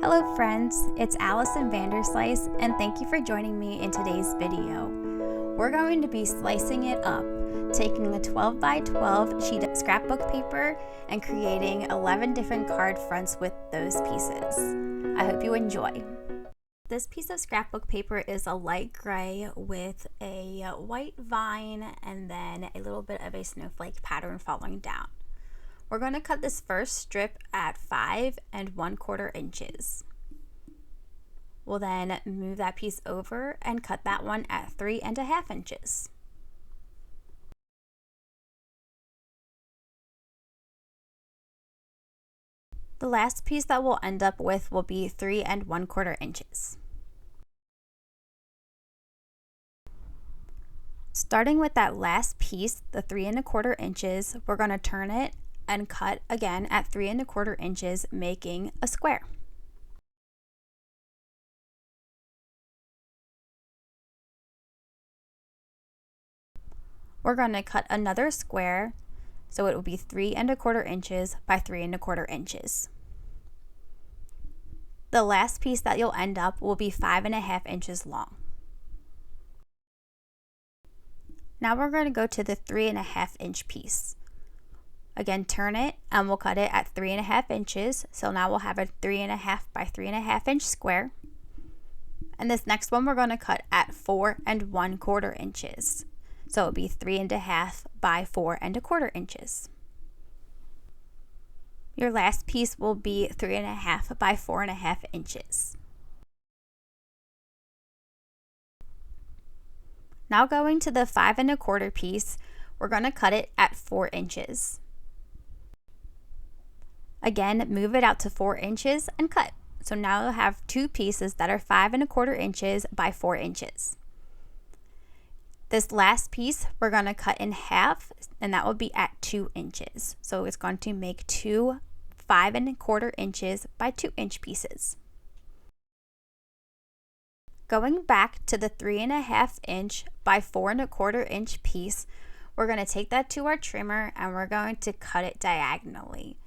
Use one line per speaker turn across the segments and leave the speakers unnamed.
Hello friends, it's Allison Vanderslice and thank you for joining me in today's video. We're going to be slicing it up, taking a 12 by 12 sheet of scrapbook paper and creating 11 different card fronts with those pieces. I hope you enjoy. This piece of scrapbook paper is a light gray with a white vine and then a little bit of a snowflake pattern falling down. We're going to cut this first strip at 5 1/4 inches. We'll then move that piece over and cut that one at 3 1/2 inches. The last piece that we'll end up with will be 3 1/4 inches. Starting with that last piece, the 3 1/4 inches, we're going to turn it and cut again at 3 1/4 inches, making a square. We're going to cut another square, so it will be 3 1/4 inches by 3 1/4 inches. The last piece that you'll end up will be 5 1/2 inches long. Now we're going to go to the 3 1/2 inch piece. Again, turn it and we'll cut it at 3 1/2 inches. So now we'll have a 3 1/2 by 3 1/2 inch square. And this next one we're going to cut at 4 1/4 inches. So it'll be 3 1/2 by 4 1/4 inches. Your last piece will be 3 1/2 by 4 1/2 inches. Now going to the 5 1/4 piece, we're going to cut it at 4 inches. Again, move it out to 4 inches and cut. So now you'll have two pieces that are 5 1/4 inches by 4 inches. This last piece we're going to cut in half, and that will be at 2 inches. So it's going to make two 5 1/4 inches by 2 inch pieces. Going back to the 3 1/2 inch by 4 1/4 inch piece, we're going to take that to our trimmer and we're going to cut it diagonally.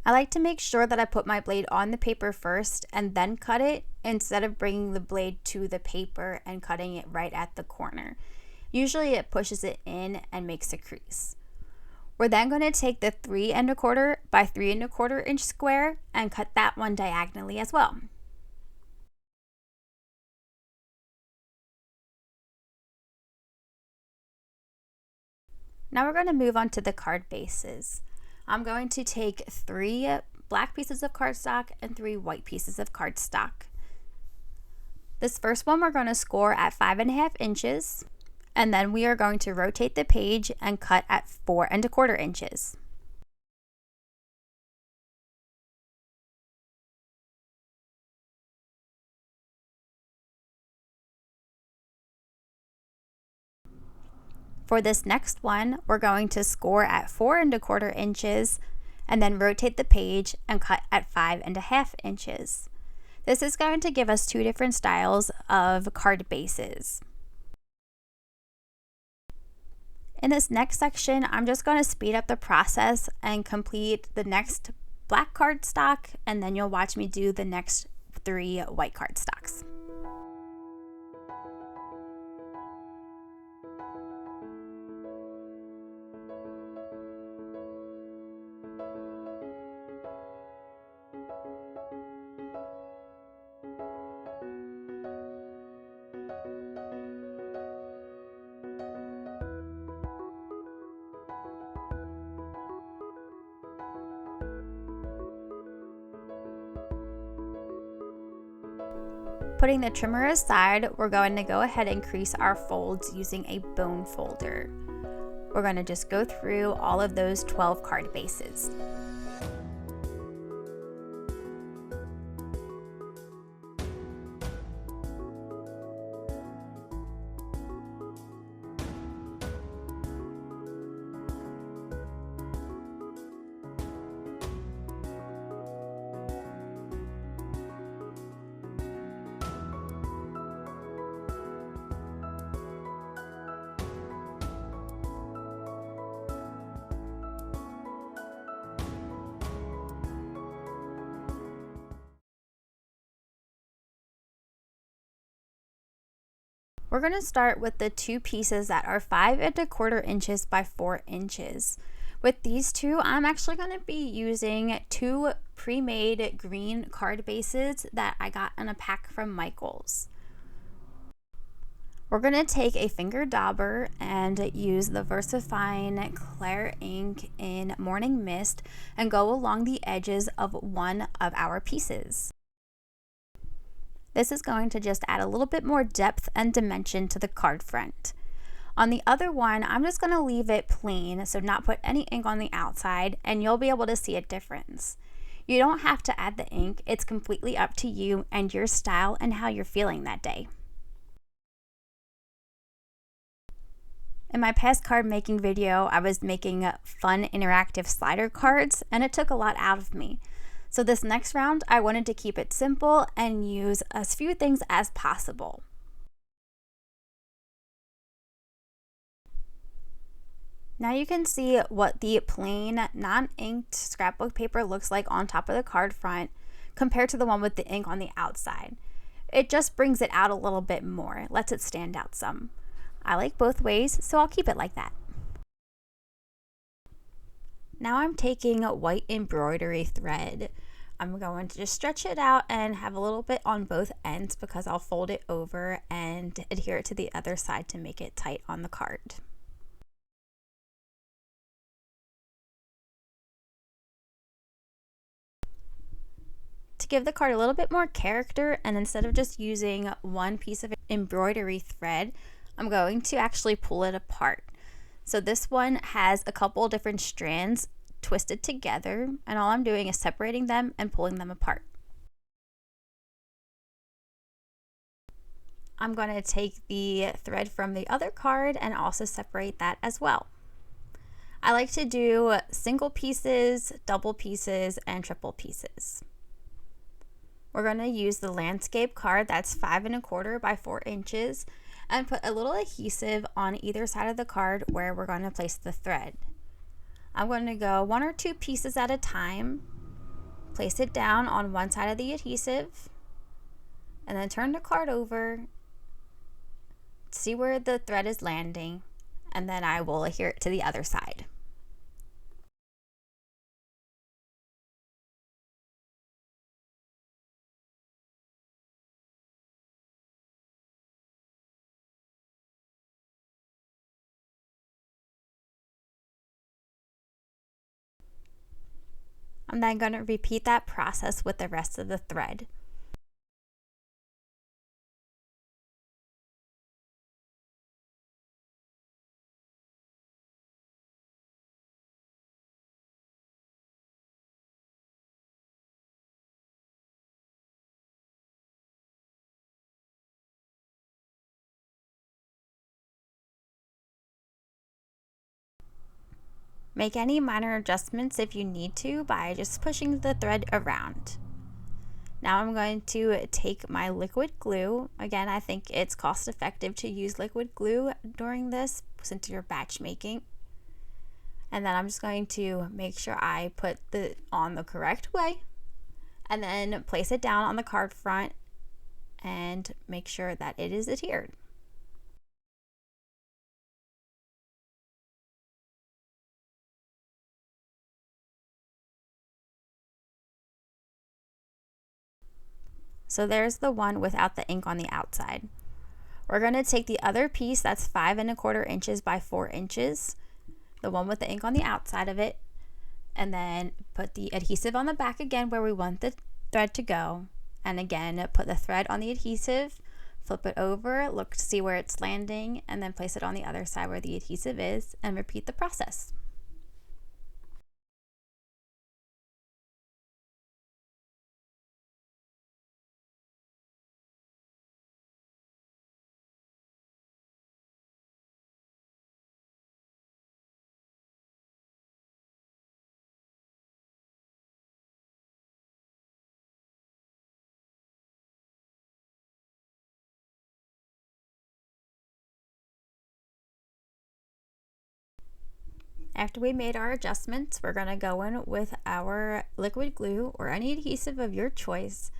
I like to make sure that I put my blade on the paper first and then cut it, instead of bringing the blade to the paper and cutting it right at the corner. Usually it pushes it in and makes a crease. We're then going to take the 3 1/4 by 3 1/4 inch square and cut that one diagonally as well. Now we're going to move on to the card bases. I'm going to take 3 black pieces of cardstock and 3 white pieces of cardstock. This first one we're going to score at 5 1/2 inches, and then we are going to rotate the page and cut at 4 1/4 inches. For this next one, we're going to score at 4 1/4 inches and then rotate the page and cut at 5 1/2 inches. This is going to give us two different styles of card bases. In this next section, I'm just going to speed up the process and complete the next black cardstock, and then you'll watch me do the next 3 white cardstocks. Putting the trimmer aside, we're going to go ahead and crease our folds using a bone folder. We're going to just go through all of those 12 card bases. We're going to start with the two pieces that are 5¼ inches by 4 inches. With these two, I'm actually going to be using two pre-made green card bases that I got in a pack from Michaels. We're going to take a finger dauber and use the VersaFine Clear ink in Morning Mist and go along the edges of one of our pieces. This is going to just add a little bit more depth and dimension to the card front. On the other one, I'm just going to leave it plain, so not put any ink on the outside, and you'll be able to see a difference. You don't have to add the ink, it's completely up to you and your style and how you're feeling that day. In my past card making video, I was making fun interactive slider cards, and it took a lot out of me. So this next round, I wanted to keep it simple and use as few things as possible. Now you can see what the plain, non-inked scrapbook paper looks like on top of the card front compared to the one with the ink on the outside. It just brings it out a little bit more, lets it stand out some. I like both ways, so I'll keep it like that. Now I'm taking white embroidery thread. I'm going to just stretch it out and have a little bit on both ends because I'll fold it over and adhere it to the other side to make it tight on the card. To give the card a little bit more character, and instead of just using one piece of embroidery thread, I'm going to actually pull it apart. So this one has a couple different strands twisted together, and all I'm doing is separating them and pulling them apart. I'm going to take the thread from the other card and also separate that as well. I like to do single pieces, double pieces, and triple pieces. We're going to use the landscape card that's 5¼ by 4 inches and put a little adhesive on either side of the card where we're going to place the thread. I'm going to go 1 or 2 pieces at a time, place it down on one side of the adhesive, and then turn the card over, see where the thread is landing, and then I will adhere it to the other side. I'm then going to repeat that process with the rest of the thread. Make any minor adjustments if you need to by just pushing the thread around. Now I'm going to take my liquid glue. Again, I think it's cost effective to use liquid glue during this since you're batch making. And then I'm just going to make sure I put it on the correct way and then place it down on the card front and make sure that it is adhered. So there's the one without the ink on the outside. We're going to take the other piece that's 5¼ inches by 4 inches, the one with the ink on the outside of it, and then put the adhesive on the back again where we want the thread to go, and again put the thread on the adhesive, flip it over, look to see where it's landing, and then place it on the other side where the adhesive is, and repeat the process. After we made our adjustments, we're going to go in with our liquid glue or any adhesive of your choice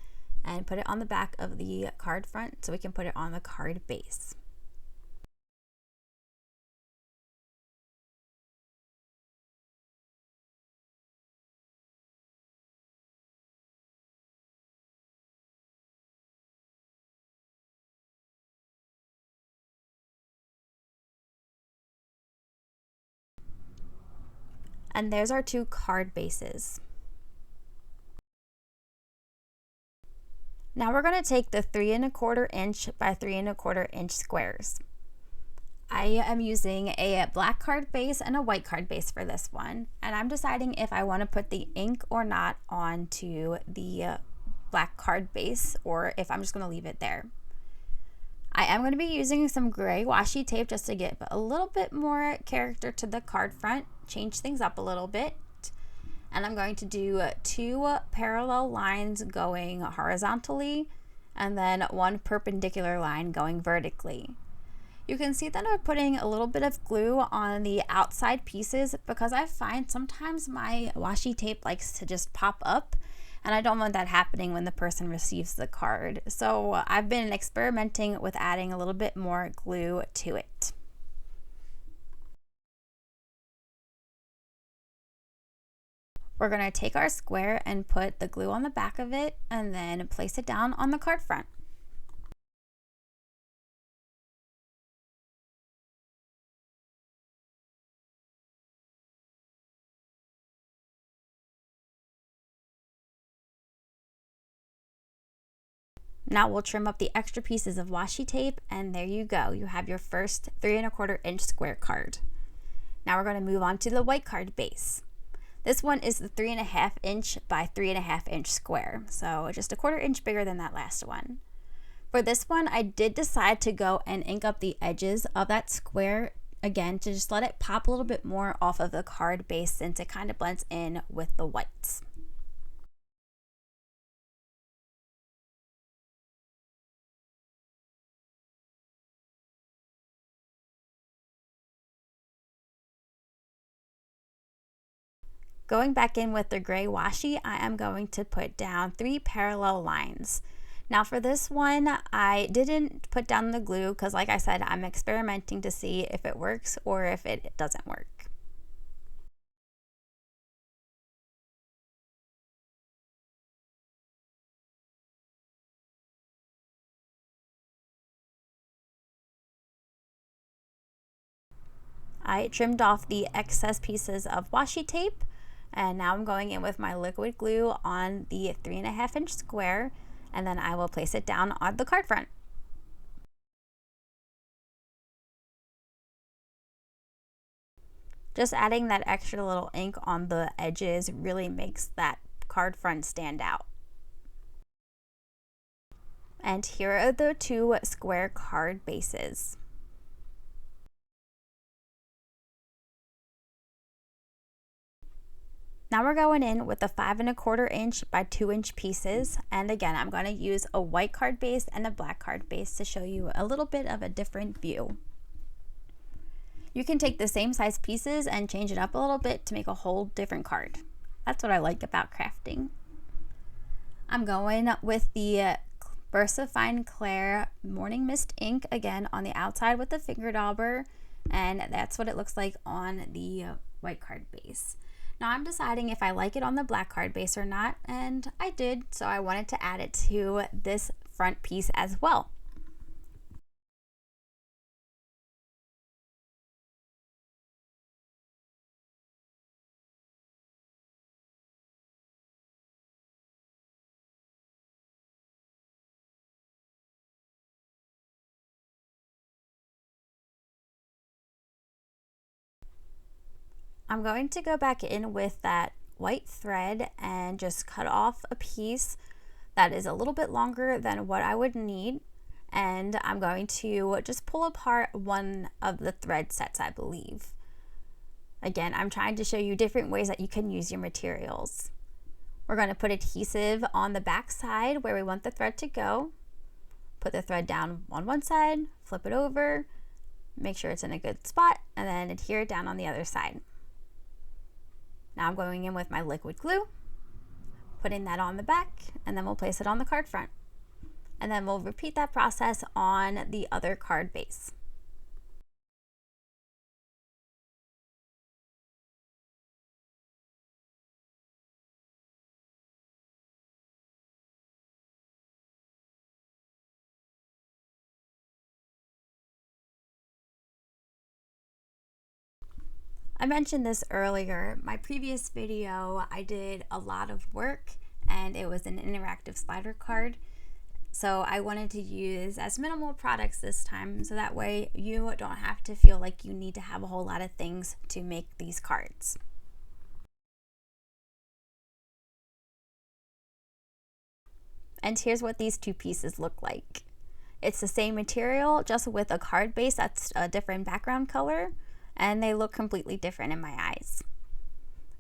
and put it on the back of the card front so we can put it on the card base. And there's our 2 card bases. Now we're going to take the 3 1/4 inch by 3 1/4 inch squares. I am using a black card base and a white card base for this one, and I'm deciding if I want to put the ink or not onto the black card base, or if I'm just going to leave it there. I am going to be using some gray washi tape just to give a little bit more character to the card front, change things up a little bit. And I'm going to do 2 parallel lines going horizontally and then 1 perpendicular line going vertically. You can see that I'm putting a little bit of glue on the outside pieces because I find sometimes my washi tape likes to just pop up, and I don't want that happening when the person receives the card. So I've been experimenting with adding a little bit more glue to it. We're going to take our square and put the glue on the back of it and then place it down on the card front. Now we'll trim up the extra pieces of washi tape, and there you go. You have your first 3 1/4 inch square card. Now we're going to move on to the white card base. This one is the 3 1/2 inch by 3 1/2 inch square, so just a 1/4 inch bigger than that last one. For this one, I did decide to go and ink up the edges of that square again to just let it pop a little bit more off of the card base since it kind of blends in with the whites. Going back in with the gray washi, I am going to put down 3 parallel lines. Now for this one, I didn't put down the glue because, like I said, I'm experimenting to see if it works or if it doesn't work. I trimmed off the excess pieces of washi tape, and now I'm going in with my liquid glue on the 3 1/2 inch square, and then I will place it down on the card front. Just adding that extra little ink on the edges really makes that card front stand out. And here are the 2 square card bases. Now we're going in with the 5 1/4 inch by 2 inch pieces, and again I'm going to use a white card base and a black card base to show you a little bit of a different view. You can take the same size pieces and change it up a little bit to make a whole different card. That's what I like about crafting. I'm going with the VersaFine Clair Morning Mist ink again on the outside with the finger dauber, and that's what it looks like on the white card base. Now I'm deciding if I like it on the black card base or not, and I did, so I wanted to add it to this front piece as well. I'm going to go back in with that white thread and just cut off a piece that is a little bit longer than what I would need, and I'm going to just pull apart one of the thread sets, I believe. Again, I'm trying to show you different ways that you can use your materials. We're going to put adhesive on the back side where we want the thread to go. Put the thread down on one side, flip it over, make sure it's in a good spot, and then adhere it down on the other side. Now I'm going in with my liquid glue, putting that on the back, and then we'll place it on the card front. And then we'll repeat that process on the other card base. I mentioned this earlier. My previous video, I did a lot of work and it was an interactive slider card. So I wanted to use as minimal products this time so that way you don't have to feel like you need to have a whole lot of things to make these cards. And here's what these two pieces look like. It's the same material, just with a card base that's a different background color, and they look completely different in my eyes.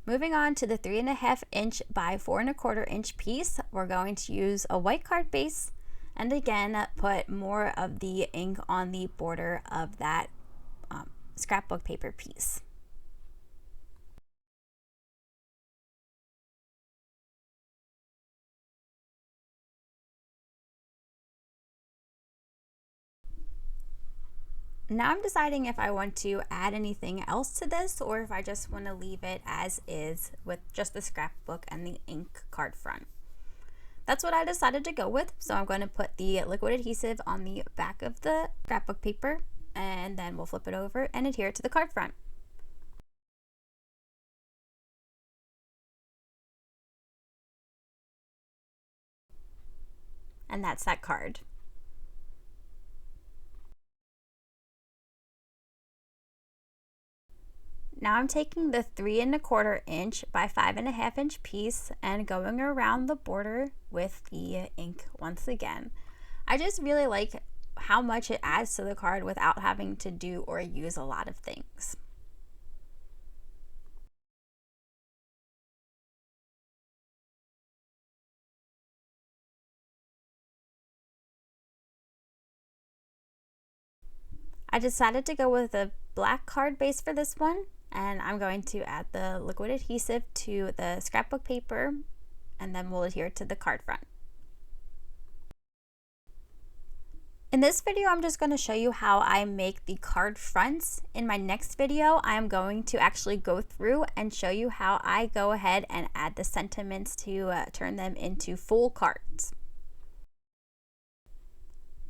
Moving on to the 3.5 inch by 4.25 inch piece, we're going to use a white card base and again put more of the ink on the border of that scrapbook paper piece. Now I'm deciding if I want to add anything else to this or if I just want to leave it as is with just the scrapbook and the ink card front. That's what I decided to go with, so I'm going to put the liquid adhesive on the back of the scrapbook paper and then we'll flip it over and adhere it to the card front. And that's that card. Now I'm taking the 3.25 inch by 5.5 inch piece and going around the border with the ink once again. I just really like how much it adds to the card without having to do or use a lot of things. I decided to go with a black card base for this one, and I'm going to add the liquid adhesive to the scrapbook paper and then we'll adhere it to the card front. In this video, I'm just going to show you how I make the card fronts. In my next video, I am going to actually go through and show you how I go ahead and add the sentiments to turn them into full cards.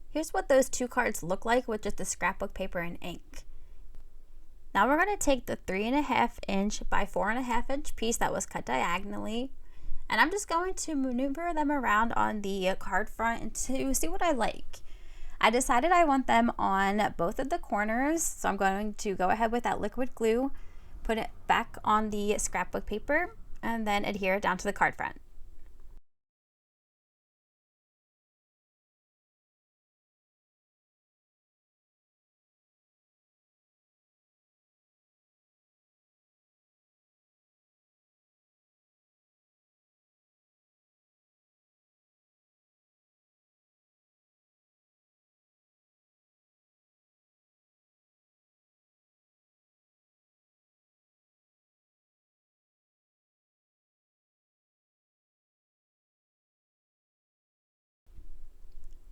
Here's what those two cards look like with just the scrapbook paper and ink. Now we're going to take the 3.5 inch by 4.5 inch piece that was cut diagonally, and I'm just going to maneuver them around on the card front to see what I like. I decided I want them on both of the corners, so I'm going to go ahead with that liquid glue, put it back on the scrapbook paper, and then adhere it down to the card front.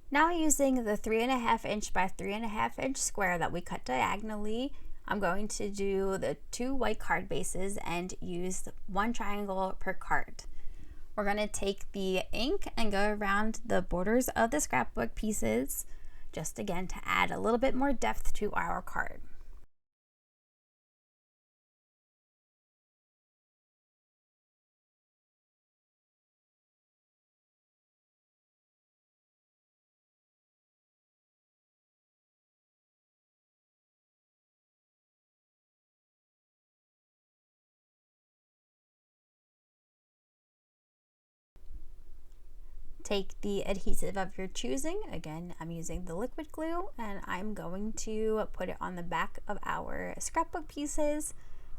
Now using the 3.5 inch by 3.5 inch square that we cut diagonally, I'm going to do the two white card bases and use one triangle per card. We're going to take the ink and go around the borders of the scrapbook pieces, just again to add a little bit more depth to our card. Take the adhesive of your choosing. Again, I'm using the liquid glue and I'm going to put it on the back of our scrapbook pieces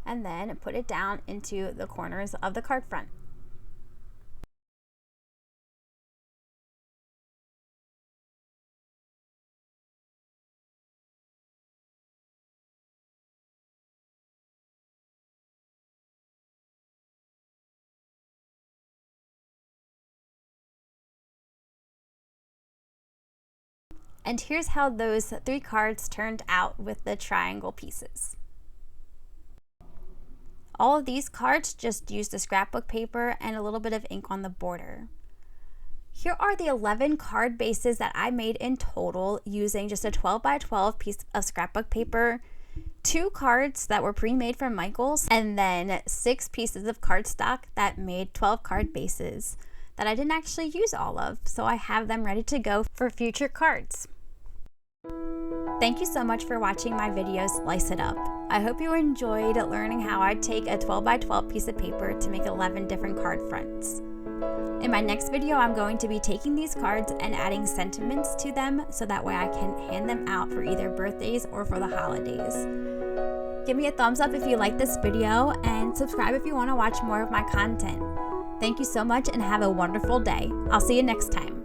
and then put it down into the corners of the card front. And here's how those three cards turned out with the triangle pieces. All of these cards just used the scrapbook paper and a little bit of ink on the border. Here are the 11 card bases that I made in total using just a 12 by 12 piece of scrapbook paper. 2 cards that were pre-made from Michaels, and then 6 pieces of cardstock that made 12 card bases that I didn't actually use all of, so I have them ready to go for future cards. Thank you so much for watching my video Slice It Up. I hope you enjoyed learning how I take a 12 by 12 piece of paper to make 11 different card fronts. In my next video, I'm going to be taking these cards and adding sentiments to them so that way I can hand them out for either birthdays or for the holidays. Give me a thumbs up if you like this video and subscribe if you want to watch more of my content. Thank you so much and have a wonderful day. I'll see you next time.